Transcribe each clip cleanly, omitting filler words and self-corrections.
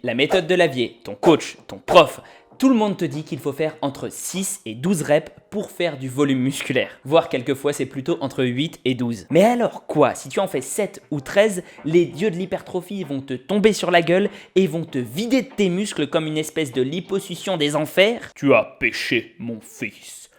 La méthode de Lavier, ton coach, ton prof, tout le monde te dit qu'il faut faire entre 6 et 12 reps pour faire du volume musculaire. Voire quelquefois c'est plutôt entre 8 et 12. Mais alors quoi? Si tu en fais 7 ou 13, les dieux de l'hypertrophie vont te tomber sur la gueule et vont te vider de tes muscles comme une espèce de liposuction des enfers? Tu as péché, mon fils.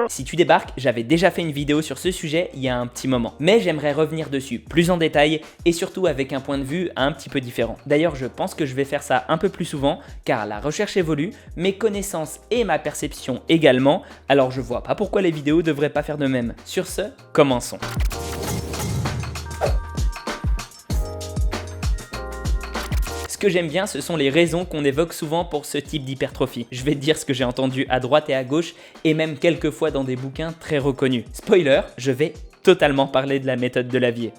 Si tu débarques, j'avais déjà fait une vidéo sur ce sujet il y a un petit moment. Mais j'aimerais revenir dessus plus en détail et surtout avec un point de vue un petit peu différent. D'ailleurs, je pense que je vais faire ça un peu plus souvent car la recherche évolue, mes connaissances et ma perception également, alors je vois pas pourquoi les vidéos devraient pas faire de même. Sur ce, commençons. Ce que j'aime bien, ce sont les raisons qu'on évoque souvent pour ce type d'hypertrophie. Je vais te dire ce que j'ai entendu à droite et à gauche et même quelques fois dans des bouquins très reconnus. Spoiler, je vais totalement parler de la méthode de Lavier.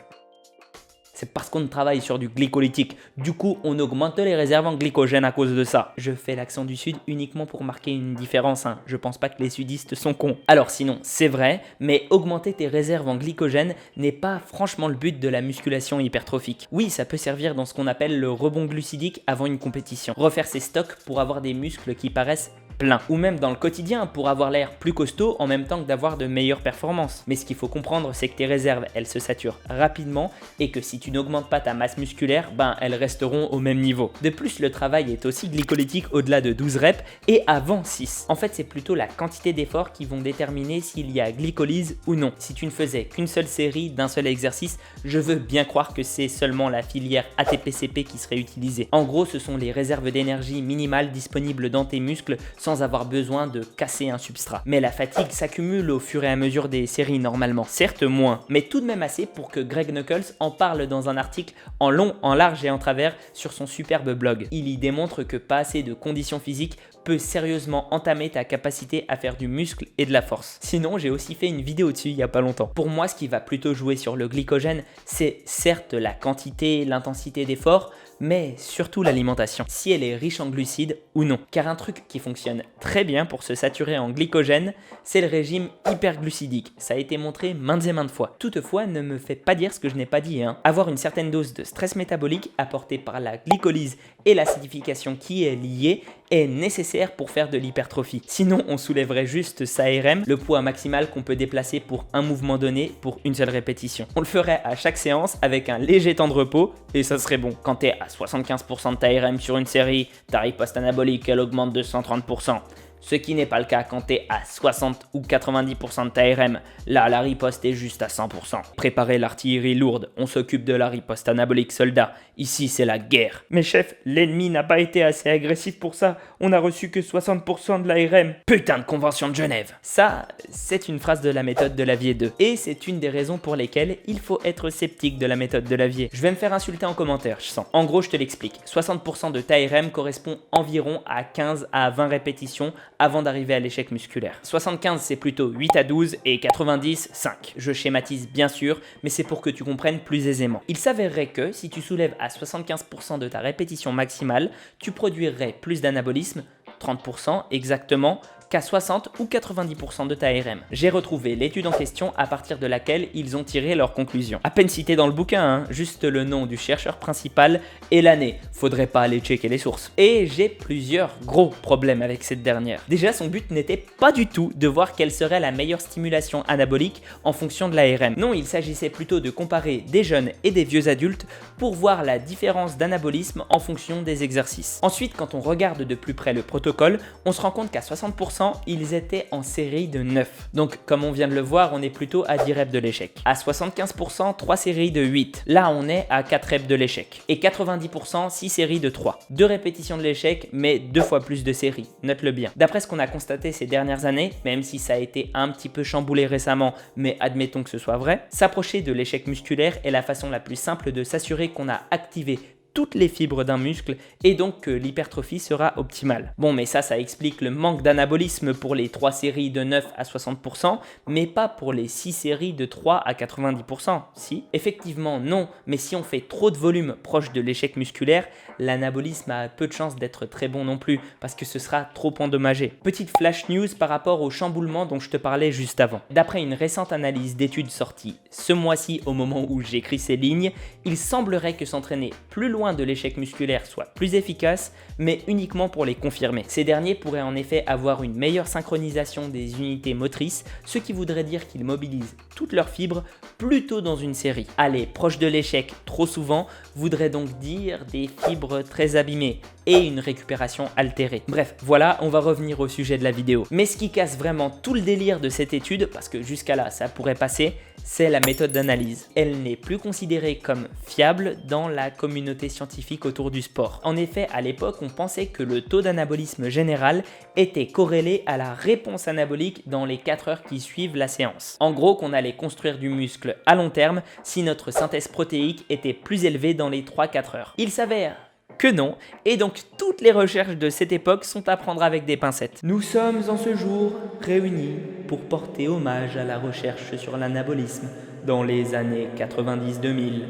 C'est parce qu'on travaille sur du glycolytique. Du coup, on augmente les réserves en glycogène à cause de ça. Je fais l'accent du sud uniquement pour marquer une différence. Je pense pas que les sudistes sont cons. Alors sinon, c'est vrai, mais augmenter tes réserves en glycogène n'est pas franchement le but de la musculation hypertrophique. Oui, ça peut servir dans ce qu'on appelle le rebond glucidique avant une compétition. Refaire ses stocks pour avoir des muscles qui paraissent plein. Ou même dans le quotidien pour avoir l'air plus costaud en même temps que d'avoir de meilleures performances. Mais ce qu'il faut comprendre, c'est que tes réserves, elles se saturent rapidement et que si tu n'augmentes pas ta masse musculaire, elles resteront au même niveau. De plus, le travail est aussi glycolytique au-delà de 12 reps et avant 6. En fait, c'est plutôt la quantité d'efforts qui vont déterminer s'il y a glycolyse ou non. Si tu ne faisais qu'une seule série d'un seul exercice, je veux bien croire que c'est seulement la filière ATP-CP qui serait utilisée. En gros, ce sont les réserves d'énergie minimales disponibles dans tes muscles sans avoir besoin de casser un substrat. Mais la fatigue s'accumule au fur et à mesure des séries normalement. Certes moins, mais tout de même assez pour que Greg Nuckols en parle dans un article en long, en large et en travers sur son superbe blog. Il y démontre que pas assez de conditions physiques peut sérieusement entamer ta capacité à faire du muscle et de la force. Sinon, j'ai aussi fait une vidéo dessus il y a pas longtemps. Pour moi, ce qui va plutôt jouer sur le glycogène, c'est certes la quantité, l'intensité d'effort, mais surtout l'alimentation, si elle est riche en glucides ou non. Car un truc qui fonctionne très bien pour se saturer en glycogène, c'est le régime hyperglucidique. Ça a été montré maintes et maintes fois. Toutefois, ne me fais pas dire ce que je n'ai pas dit. Avoir une certaine dose de stress métabolique apportée par la glycolyse et l'acidification qui est liée est nécessaire pour faire de l'hypertrophie. Sinon, on soulèverait juste sa RM, le poids maximal qu'on peut déplacer pour un mouvement donné pour une seule répétition. On le ferait à chaque séance avec un léger temps de repos et ça serait bon. Quand tu es à 75% de ta RM sur une série, ta riposte anabolique elle augmente de 130%. Ce qui n'est pas le cas quand tu es à 60 ou 90% de ta RM. Là, la riposte est juste à 100%. Préparez l'artillerie lourde, on s'occupe de la riposte anabolique soldat. Ici, c'est la guerre. Mais chef, l'ennemi n'a pas été assez agressif pour ça. On n'a reçu que 60% de la RM. Putain de convention de Genève. Ça, c'est une phrase de la méthode de Lavier 2. Et c'est une des raisons pour lesquelles il faut être sceptique de la méthode de Lavier. Je vais me faire insulter en commentaire, je sens. En gros, je te l'explique. 60% de ta RM correspond environ à 15 à 20 répétitions avant d'arriver à l'échec musculaire. 75 c'est plutôt 8 à 12 et 90 5. Je schématise bien sûr, mais c'est pour que tu comprennes plus aisément. Il s'avérerait que si tu soulèves à 75% de ta répétition maximale, tu produirais plus d'anabolisme, 30% exactement, qu'à 60 ou 90% de ta RM. J'ai retrouvé l'étude en question à partir de laquelle ils ont tiré leurs conclusions. À peine cité dans le bouquin, juste le nom du chercheur principal et l'année. Faudrait pas aller checker les sources. Et j'ai plusieurs gros problèmes avec cette dernière. Déjà, son but n'était pas du tout de voir quelle serait la meilleure stimulation anabolique en fonction de la RM. Non, il s'agissait plutôt de comparer des jeunes et des vieux adultes pour voir la différence d'anabolisme en fonction des exercices. Ensuite, quand on regarde de plus près le protocole, on se rend compte qu'à 60%, ils étaient en série de 9. Donc, comme on vient de le voir, on est plutôt à 10 reps de l'échec. À 75%, 3 séries de 8. Là, on est à 4 reps de l'échec. Et 90%, 6 séries de 3. 2 répétitions de l'échec, mais 2 fois plus de séries. Note-le bien. D'après ce qu'on a constaté ces dernières années, même si ça a été un petit peu chamboulé récemment, mais admettons que ce soit vrai, s'approcher de l'échec musculaire est la façon la plus simple de s'assurer qu'on a activé toutes les fibres d'un muscle et donc que l'hypertrophie sera optimale. Bon, mais ça explique le manque d'anabolisme pour les 3 séries de 9 à 60%, mais pas pour les 6 séries de 3 à 90%. Si? Effectivement, non, mais si on fait trop de volume proche de l'échec musculaire, l'anabolisme a peu de chances d'être très bon non plus, parce que ce sera trop endommagé. Petite flash news par rapport au chamboulement dont je te parlais juste avant. D'après une récente analyse d'études sortie ce mois-ci au moment où j'écris ces lignes, il semblerait que s'entraîner plus loin de l'échec musculaire soit plus efficace, mais uniquement pour les confirmer. Ces derniers pourraient en effet avoir une meilleure synchronisation des unités motrices, ce qui voudrait dire qu'ils mobilisent toutes leurs fibres plus tôt dans une série. Aller proche de l'échec trop souvent voudrait donc dire des fibres très abîmées et une récupération altérée. Bref, voilà, on va revenir au sujet de la vidéo. Mais ce qui casse vraiment tout le délire de cette étude, parce que jusqu'à là ça pourrait passer, c'est la méthode d'analyse. Elle n'est plus considérée comme fiable dans la communauté scientifique autour du sport. En effet, à l'époque, on pensait que le taux d'anabolisme général était corrélé à la réponse anabolique dans les 4 heures qui suivent la séance. En gros, qu'on allait construire du muscle à long terme si notre synthèse protéique était plus élevée dans les 3-4 heures. Il s'avère que non, et donc toutes les recherches de cette époque sont à prendre avec des pincettes. Nous sommes en ce jour réunis pour porter hommage à la recherche sur l'anabolisme dans les années 90-2000.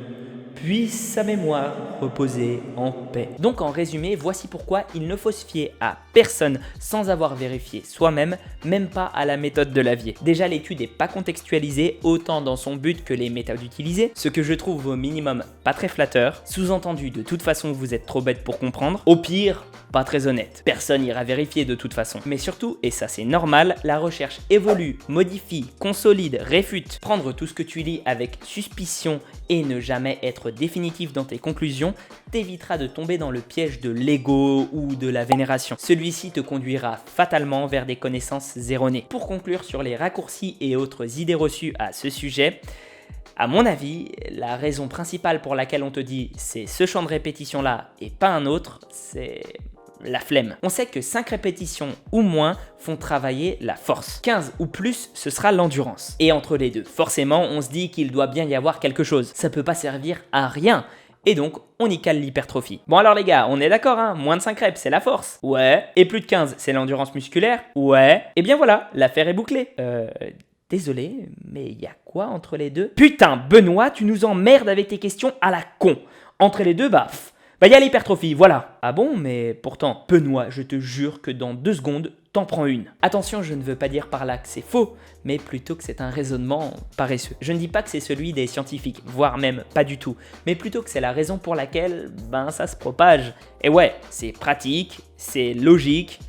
Puisse sa mémoire reposer en paix. Donc en résumé, voici pourquoi il ne faut se fier à personne sans avoir vérifié soi-même, même pas à la méthode de Lavier. Déjà, l'étude n'est pas contextualisée autant dans son but que les méthodes utilisées, ce que je trouve au minimum pas très flatteur. Sous-entendu, de toute façon vous êtes trop bête pour comprendre. Au pire, pas très honnête. Personne n'ira vérifier de toute façon. Mais surtout, et ça c'est normal, la recherche évolue, modifie, consolide, réfute. Prendre tout ce que tu lis avec suspicion et ne jamais être définitif dans tes conclusions t'évitera de tomber dans le piège de l'ego ou de la vénération. Celui-ci te conduira fatalement vers des connaissances erronées. Pour conclure sur les raccourcis et autres idées reçues à ce sujet, à mon avis, la raison principale pour laquelle on te dit c'est ce champ de répétition là et pas un autre, c'est la flemme. On sait que 5 répétitions ou moins font travailler la force. 15 ou plus, ce sera l'endurance. Et entre les deux, forcément, on se dit qu'il doit bien y avoir quelque chose. Ça peut pas servir à rien. Et donc, on y cale l'hypertrophie. Bon alors les gars, on est d'accord, hein, moins de 5 reps, c'est la force. Ouais. Et plus de 15, c'est l'endurance musculaire. Ouais. Et bien voilà, l'affaire est bouclée. Désolé, mais il y a quoi entre les deux? Putain, Benoît, tu nous emmerdes avec tes questions à la con. Entre les deux, il y a l'hypertrophie, voilà. Ah bon, mais pourtant, Benoît, je te jure que dans 2 secondes, t'en prends une. Attention, je ne veux pas dire par là que c'est faux, mais plutôt que c'est un raisonnement paresseux. Je ne dis pas que c'est celui des scientifiques, voire même pas du tout, mais plutôt que c'est la raison pour laquelle, ça se propage. Et ouais, c'est pratique, c'est logique,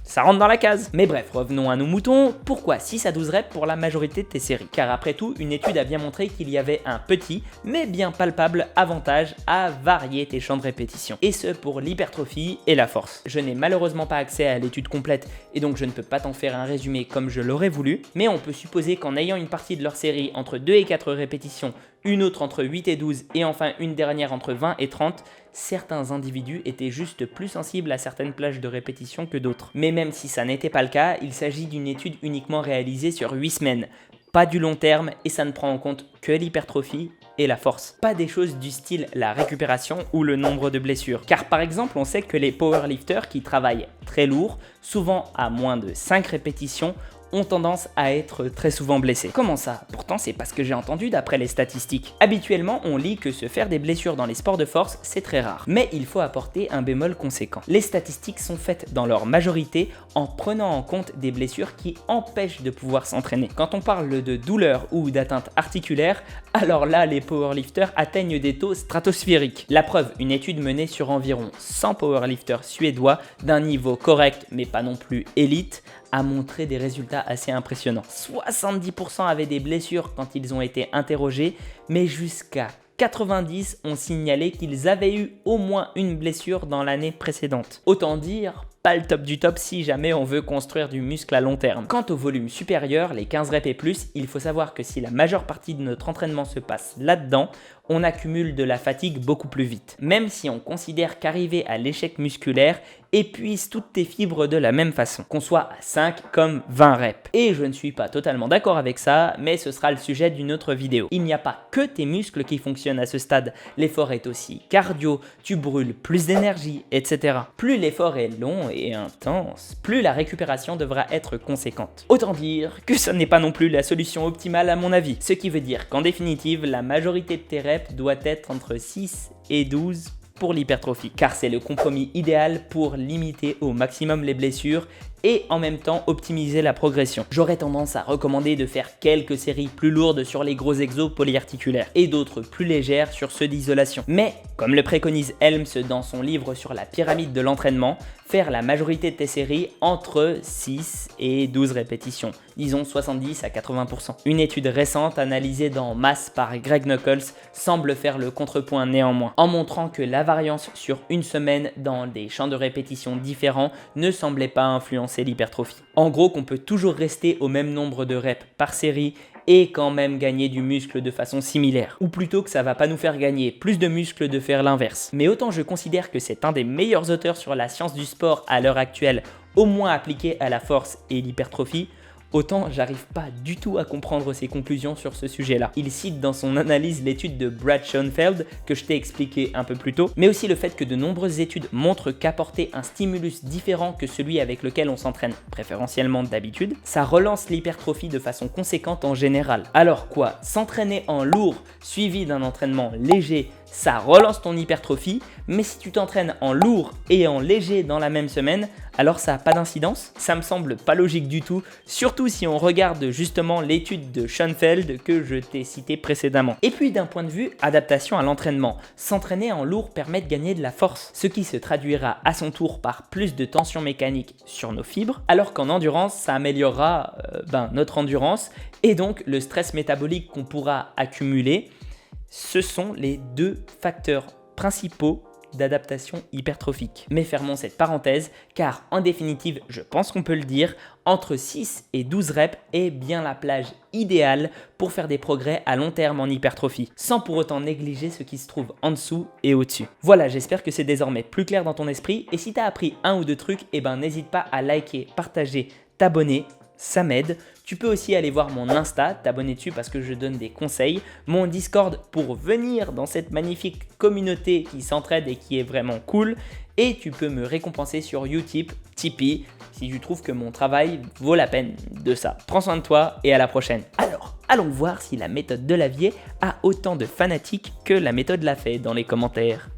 ça rentre dans la case. Mais bref, revenons à nos moutons. Pourquoi 6 à 12 reps pour la majorité de tes séries? Car après tout, une étude a bien montré qu'il y avait un petit, mais bien palpable avantage à varier tes champs de répétition. Et ce pour l'hypertrophie et la force. Je n'ai malheureusement pas accès à l'étude complète et donc je ne peux pas t'en faire un résumé comme je l'aurais voulu. Mais on peut supposer qu'en ayant une partie de leur série entre 2 et 4 répétitions, une autre entre 8 et 12 et enfin une dernière entre 20 et 30, certains individus étaient juste plus sensibles à certaines plages de répétition que d'autres. Mais même si ça n'était pas le cas, il s'agit d'une étude uniquement réalisée sur 8 semaines, pas du long terme et ça ne prend en compte que l'hypertrophie et la force. Pas des choses du style la récupération ou le nombre de blessures. Car par exemple, on sait que les powerlifters qui travaillent très lourd, souvent à moins de 5 répétitions, ont tendance à être très souvent blessés. Comment ça? Pourtant, c'est pas ce que j'ai entendu d'après les statistiques. Habituellement, on lit que se faire des blessures dans les sports de force, c'est très rare. Mais il faut apporter un bémol conséquent. Les statistiques sont faites dans leur majorité en prenant en compte des blessures qui empêchent de pouvoir s'entraîner. Quand on parle de douleur ou d'atteinte articulaire, alors là, les powerlifters atteignent des taux stratosphériques. La preuve, une étude menée sur environ 100 powerlifters suédois d'un niveau correct, mais pas non plus élite, a montré des résultats assez impressionnants. 70% avaient des blessures quand ils ont été interrogés, mais jusqu'à 90 ont signalé qu'ils avaient eu au moins une blessure dans l'année précédente. Autant dire, pas le top du top si jamais on veut construire du muscle à long terme. Quant au volume supérieur, les 15 reps et plus, il faut savoir que si la majeure partie de notre entraînement se passe là-dedans, on accumule de la fatigue beaucoup plus vite. Même si on considère qu'arriver à l'échec musculaire épuise toutes tes fibres de la même façon, qu'on soit à 5 comme 20 reps. Et je ne suis pas totalement d'accord avec ça, mais ce sera le sujet d'une autre vidéo. Il n'y a pas que tes muscles qui fonctionnent à ce stade, l'effort est aussi cardio, tu brûles plus d'énergie, etc. Plus l'effort est long et intense, plus la récupération devra être conséquente. Autant dire que ce n'est pas non plus la solution optimale à mon avis, ce qui veut dire qu'en définitive, la majorité de tes reps doit être entre 6 et 12 pour l'hypertrophie, car c'est le compromis idéal pour limiter au maximum les blessures et en même temps optimiser la progression. J'aurais tendance à recommander de faire quelques séries plus lourdes sur les gros exos polyarticulaires et d'autres plus légères sur ceux d'isolation. Mais, comme le préconise Helms dans son livre sur la pyramide de l'entraînement, faire la majorité de tes séries entre 6 et 12 répétitions, disons 70 à 80%. Une étude récente analysée dans Mass par Greg Nuckols semble faire le contrepoint néanmoins, en montrant que la variance sur une semaine dans des champs de répétition différents ne semblait pas influencer l'hypertrophie. En gros, qu'on peut toujours rester au même nombre de reps par série et quand même gagner du muscle de façon similaire. Ou plutôt que ça va pas nous faire gagner plus de muscles de faire l'inverse. Mais autant je considère que c'est un des meilleurs auteurs sur la science du sport à l'heure actuelle, au moins appliqué à la force et l'hypertrophie, autant j'arrive pas du tout à comprendre ses conclusions sur ce sujet-là. Il cite dans son analyse l'étude de Brad Schoenfeld que je t'ai expliqué un peu plus tôt, mais aussi le fait que de nombreuses études montrent qu'apporter un stimulus différent que celui avec lequel on s'entraîne préférentiellement d'habitude, ça relance l'hypertrophie de façon conséquente en général. Alors quoi, s'entraîner en lourd suivi d'un entraînement léger, ça relance ton hypertrophie, mais si tu t'entraînes en lourd et en léger dans la même semaine, alors ça n'a pas d'incidence? Ça me semble pas logique du tout, surtout si on regarde justement l'étude de Schoenfeld que je t'ai citée précédemment. Et puis d'un point de vue adaptation à l'entraînement, s'entraîner en lourd permet de gagner de la force, ce qui se traduira à son tour par plus de tension mécanique sur nos fibres, alors qu'en endurance, ça améliorera notre endurance et donc le stress métabolique qu'on pourra accumuler. Ce sont les deux facteurs principaux d'adaptation hypertrophique. Mais fermons cette parenthèse, car en définitive, je pense qu'on peut le dire, entre 6 et 12 reps est bien la plage idéale pour faire des progrès à long terme en hypertrophie, sans pour autant négliger ce qui se trouve en dessous et au-dessus. Voilà, j'espère que c'est désormais plus clair dans ton esprit, et si tu as appris un ou deux trucs, n'hésite pas à liker, partager, t'abonner, ça m'aide. Tu peux aussi aller voir mon Insta, t'abonner dessus parce que je donne des conseils, mon Discord pour venir dans cette magnifique communauté qui s'entraide et qui est vraiment cool, et tu peux me récompenser sur Utip, Tipeee, si tu trouves que mon travail vaut la peine de ça. Prends soin de toi et à la prochaine. Alors, allons voir si la méthode de Lavier a autant de fanatiques que la méthode l'a fait dans les commentaires.